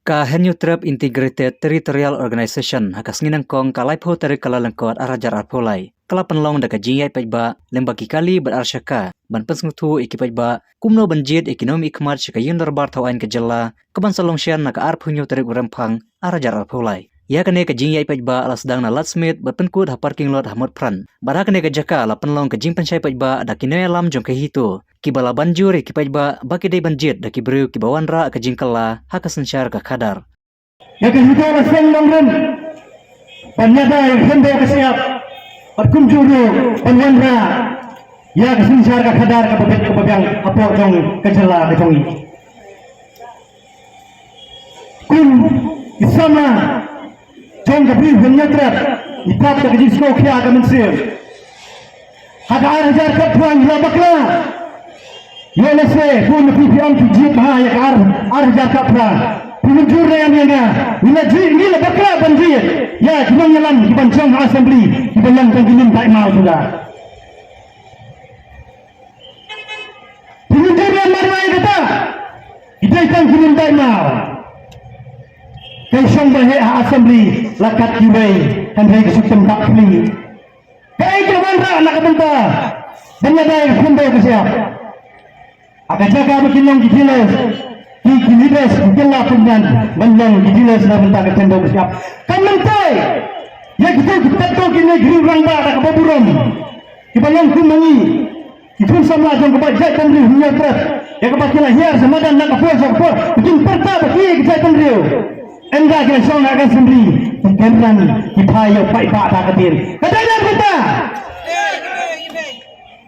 Ka Henyutrep Integrated Territorial Organization hakas nginangkong kalai pho tari kala lengkot arajar arpolai. Kala penlong daga jingyai pajba lembagi kali berarsaka ban pensngtu iki pajba kumno banjit ekonomi ikmat shika yundar bar thawain ke jalla kaban salong syan naka arphunyo tari urampang arajar arpolai. Ya kane ka jingyai pajba ala sedang na latsmit bat penkut ha parking lot hamot pran. Bara kane ka jaka la penlong ka jing pensyai pajba da kinoy alam jong ke hito. Kibala banjur iki pajba baki dai banjit da kibriu kibawanra ka jingkala ha kasensyar ka kadar. Ya ke hito raseng mangren. Panyada yang hende kesiap. Perkunjuru penwanra. Ya kasensyar ka kadar ka bagang apo jong kejela ke jongi. Kun isama jong kabri Henyutrep ipat ka jisko kya ka mensir. Hada arajar ka tuang la bakla. Yolese pun pipian pijit ha ya kar arajar ka pra. Penunjur yang bila gila bakla banjir. Ya kimang yalan di bancang assembly di belang tanggilim tak mau sudah. Penunjur yang marwai kata. Kita tanggilim tak mau. Kaisong berhak assembly lakat kiwai dan hai kesutem tak kli. Kai kawanra anak benta. Banyadai kundo kesiap. Akan jaga berkinong gidiles. Gidiles gila punyan menang gidiles na benta ketendo kesiap. Kamentai. Ya kita tu kini gering rangba ada kebaburan. Kibalong kumangi. Itu sama jong kebajai tandri Henyutrep. Ya kebakilah hiar samadan nak kepuas kepuas. Bikin perta bagi kejai tandri. Anda kena song akan sendiri. Keran dipayo pai pak tak ketir. Katanya kita.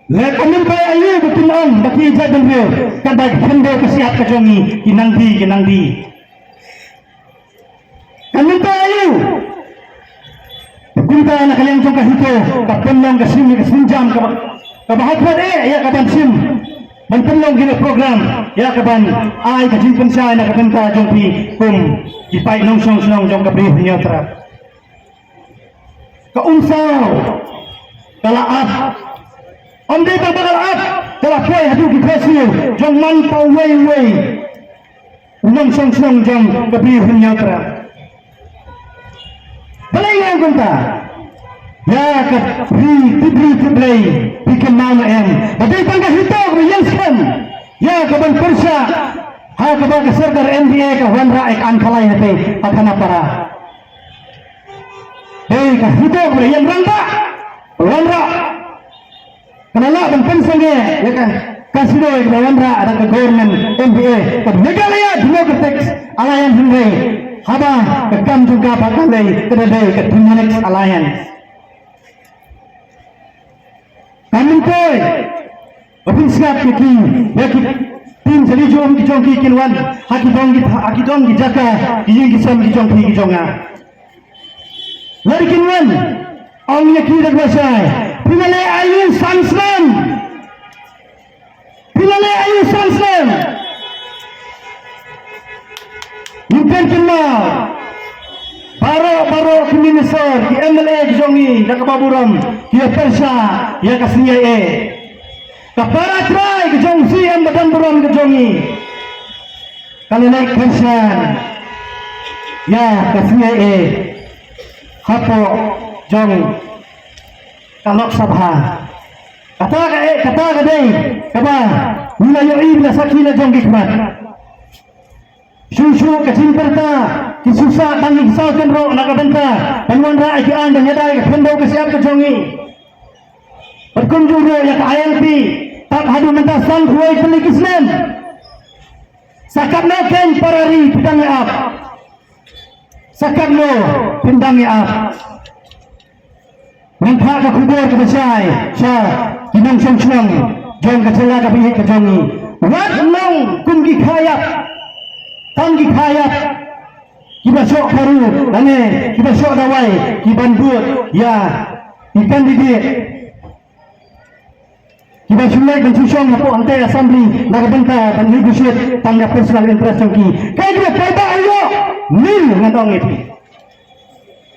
Lekon nimpai ayu betul on bagi jadan dia. Kata kendo kesiap kejongi kinangdi. Nimpai ayu. Kunta anak kalian jong kahito kapenong kasimi kasinjam kabahatwan ya kaban sim. Mentelong gini program ya kaban ay kajimpen siya na kabenta jong pi kum ipai nong song jong kabri Henyutrep. Kaunsaw kalaat onde babalaat kalapoy hadu kipresyo jong manpaw way nong song jong kabri Henyutrep. Balay nga kunta ya kabri bikin nama em badai tangga hito kemayanskan ya kaban persya ha kaban kesergar NBA ka wanra ek ankalai hati akana para hei ka hito kemayan rangka wanra kenala ban pensange ya kan kasido ek wanra ada ke government NBA ka Meghalaya Democratic Alliance Hindre haba kekam juga pakalai kedai ke Democratic Alliance. Kamuntoy, apin siap kiki, bagi tim selijong kijong kikinwan, hakidong kijaka, kijing kisam kijong kijonga. Lari kinwan, awalnya kita kuasai. Pinalai ayu sanslam. Bukan kenal. Baro kiminisor, ki MLA kijongi, nakababuram, ki persya, ya kasniyae. Kapara try kijong CM badan buram kijongi. Kali naik pensian, ya kasniyae. Hapo jong kalok sabha. Kata ka deh, kaba, wilayah na sakila jong gikmat. Susu kecimperta, kisusah tangi kisahkan roh nakabenta, panuan rakyat kian dan nyadai kendo kesiap kejongi. Berkunjung roh ya ke ILP, tak hadu mentasan kuai pelikisnen. Sakap noken parari pindangi ap. Sakap no pindangi ap. Mengkak ke kubur ke besai, syah kinang syong jong kecela kapihit kejongi. Wat nong kumgi khayak. Tanggi kayat kita sok baru ane kita sok dawai kita buat ya ikan didik kita sulai dan susung ngapu antai assembly nak benta dan negotiate tanggap personal interest ki kaya kita kaya ayo nil ngandong itu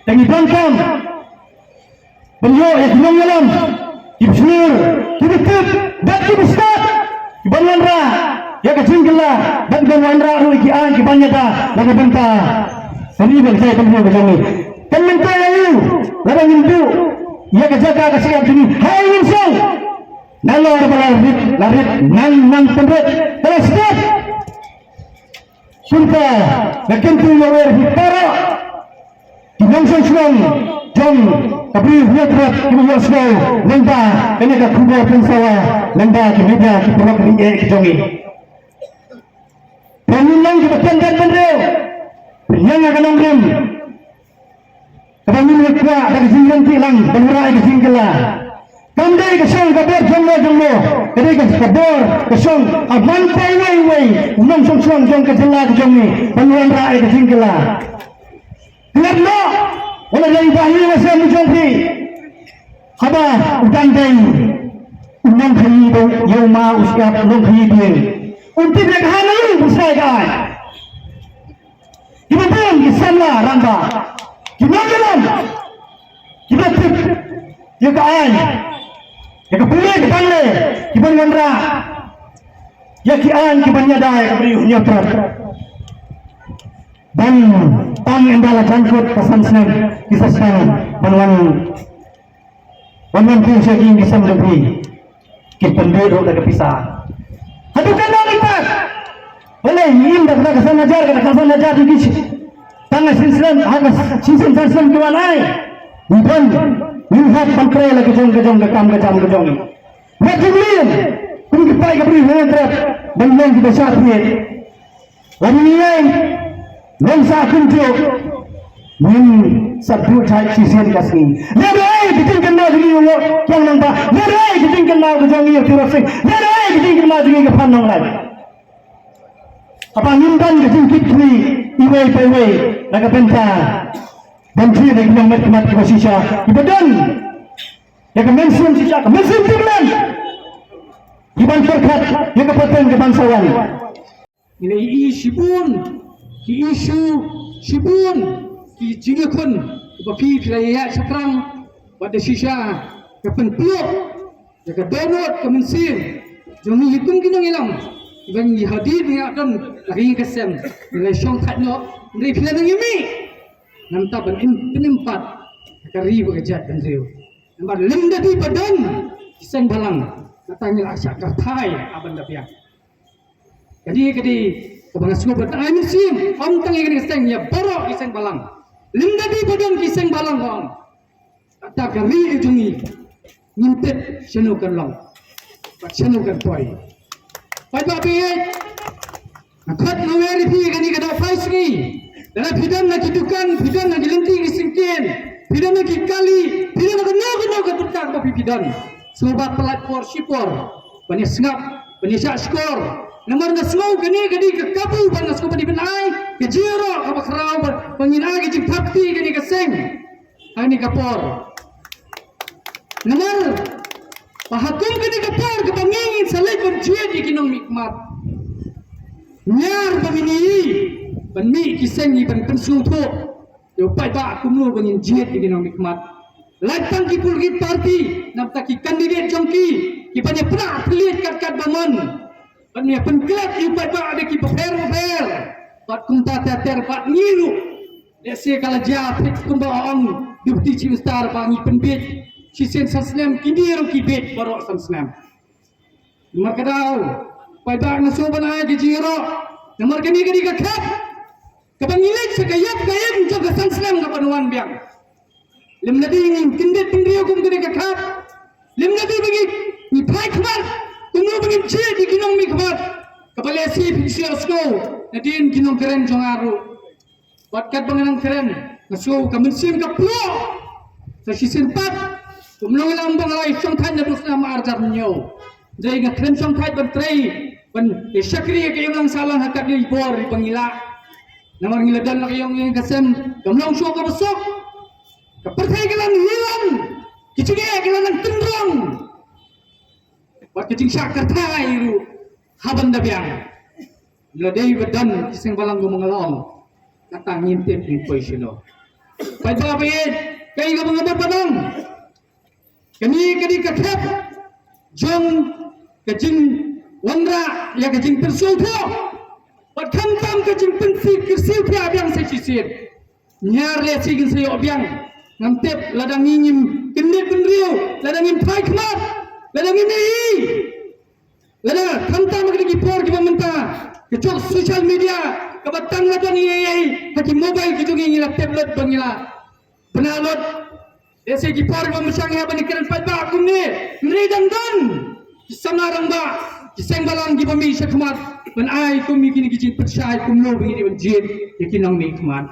tangi bangkam beliau ya kinong yalam ibsur kibitip dan kibistat kibanwanra ya kacing gila dan kibanwanra kian kibanya ta laga benta ini saya temu begini kan minta ayu laga hindu ia kejaga kasihan sini hai insang nalor larit nang pendek terus stop sunta lakentu lawer hitara Kinangsan Suang Jom Kabri Nyatrat Kimiyos Now Lenda Kanya ka Kubo Pensawa Lenda Kimida Kipurok Ringe Kijongi Prangilang Kipatyandan Bandreo Penyang akan ongrem Kabangin Wekwa Dari Singgan Tilang Benurai ke Singgala Kandai Kesong Kabar Jonglo Kadai Kabar Kesong Abantai Wei Unang Song Suang Jong Kajela Kijongi Benuran Rai ke Singgala Kerana wala dari bahi masa mujongki haba utandai unang khayi do yauma uskap unang khayi din unti bekhana lu busai kai kibon kisanla ramba kimagelam kibatip ya kai ya kapule kipanle kibon mandra ya kian kibanya dai kabri nyotrat dan tang endala jangkut kesan senang kisah senang wan pun segi bisa lebih kita penduduk dah kepisah hadukan dah lipat boleh ingin dah kesan ajar di kisi tang sinsen hagas sinsen kewanai bukan lihat pangkrai lagi kejong kejong macamlian kun kipai kabri hentrat dan kita syafir lagi nilai Nang sa kunjuk Nin sabdu chai sisen kasni Nerai kiting kenal jigi yo kyang nang ba Nerai kiting kenal ke jangi yo tirasing Nerai kiting kenal jigi ke panong lai Apa ngimban kiting kitli Iwei paiwei Laga benta Bantri lagi nang mat kibasisha Ibadan Yaga mensun sisha Mensun tinglan Iban perkat Yaga pateng ke bangsawan Nilai isipun ki isu sibun ki jingakun bagi pilaya sakrang pada sisa kapan peluk jaga donut kemensin jangan hitung kinang ilam iban hadir ni akan lagi kesem nilai syong takno nilai pilaya ngimi namta ban penimpat kari bekerja dan riu nampak lem dadi badan kisang balang katanya asyak katai aban dapiak jadi Kabang asgo bertanya musim, om tangi kini keseng ya borok kiseng balang, limda di badan kiseng balang om, tak kari ujungi, ngintet senukan long, pak senukan poi, pai babi, akut ngaweri pi kini kada faisri, dalam bidan nak hidukan, bidan nak dilenti kisengkin, bidan nak kali, bidan nak kenal ketutak babi bidan, sobat pelat por sipor, banyak sengap, banyak skor. Nomor nasmau kini ke kapu ban nasku padi benai ke jiro ke bakrau pengina ke jing pakti kini ke seng ani kapor nomor pahakum kini kapor ke pangingin salai berjuat di kinong mikmat nyar pemini penmi kiseng ni ban pensu tu yo pai ba kumnu pengin jiat di kinong mikmat latang ki pulgit parti namta ki kandidat jongki ki banyak pernah pelit kat baman Pania pengkelat ibat ba ada ki paper pat kumta teater pat ngilu dese kala japit kumba ong dupti cimstar pangi penbit sisen sansnem kindiru kibet barok sansnem nomor kadau pai ba na soban ay gijiro nomor kini kini kakap kapangilit sa kayap jog sansnem kapanuan biang lim nading kindit pindriyo kum kini kakap lim nading bagi ni pai khabar Kumu bagi cie di kinong mikbat kapal esi pingsiar snow nadin kinong keren jongaru watkat banganang keren nasuw kamensim kaplo sa sisin pat kumulong ilang bang lai siyong tan na dus na maarjar nyo dahil nga keren siyong tan bantray ban isyakri kayong lang salang hakat ni ibor di pangila namang iladan na kayong yung kasem kamulong siyo kabasok kapartay ka lang hilang kichige ka lang ng tindrong Waktu syakar tairu haban dabiang ladai badan kiseng balang gumengalong natang ngintip ni poisino pai babet kai ga mga badang kami kadi kakap jong kajing wandra ya kajing persulto Wat kam tam ke jing pensi kirsiu pia biang se sisir. Nyar le si gin se yo biang. Ngam tep ladang ngim kenit penriu, ladang ngim pai kemat, ladang ngim ni. Ladang kam tam ke lagi por ke pemerintah. Kecok sosial media, ke batang ladang ni haki mobile ke jungi ngila tablet bangila. Penalot ese ki por ke mesang ya bani keren pai ba kum ni. Ngridang dan. Samarang ba. Kiseng balang di pami sekemat. Ben ai kum mi kini kijin percaya kum lo begini ben jin. Yakin nang mi kemat.